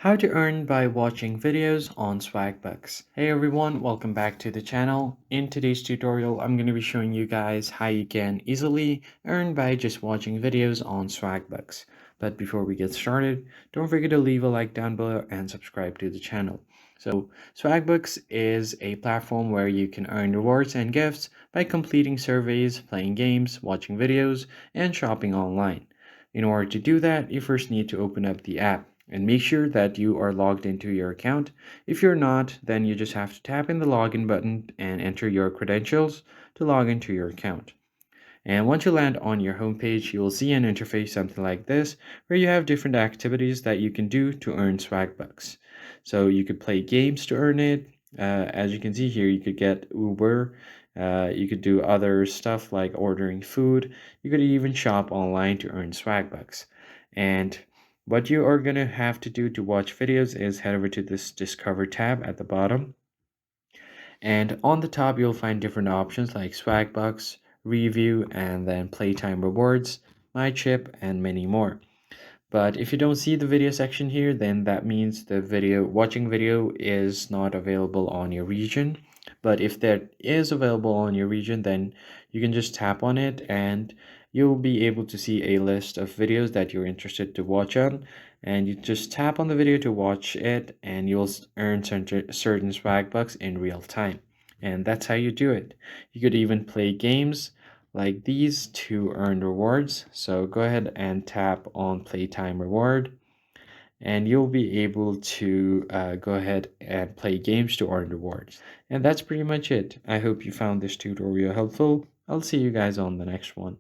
How to earn by watching videos on Swagbucks. Hey everyone, welcome back to the channel. In today's tutorial, I'm going to be showing you guys how you can easily earn by just watching videos on Swagbucks. But before we get started, don't forget to leave a like down below and subscribe to the channel. So Swagbucks is a platform where you can earn rewards and gifts by completing surveys, playing games, watching videos, and shopping online. In order to do that, you first need to open up the app and make sure that you are logged into your account. If you're not, then you just have to tap in the login button and enter your credentials to log into your account. And once you land on your homepage, you will see an interface something like this, where you have different activities that you can do to earn swag bucks. So you could play games to earn it. As you can see here, you could get Uber. You could do other stuff like ordering food. You could even shop online to earn swag bucks. And what you are going to have to do to watch videos is head over to this Discover tab at the bottom. And on the top, you'll find different options like Swagbucks, Review, and then Playtime Rewards, My Chip, and many more. But if you don't see the video section here, then that means the watching video is not available on your region. But if that is available on your region, then you can just tap on it and you'll be able to see a list of videos that you're interested to watch on. And you just tap on the video to watch it and you'll earn certain swag bucks in real time. And that's how you do it. You could even play games like these to earn rewards. So go ahead and tap on Playtime Reward and you'll be able to go ahead and play games to earn rewards. And that's pretty much it. I hope you found this tutorial helpful. I'll see you guys on the next one.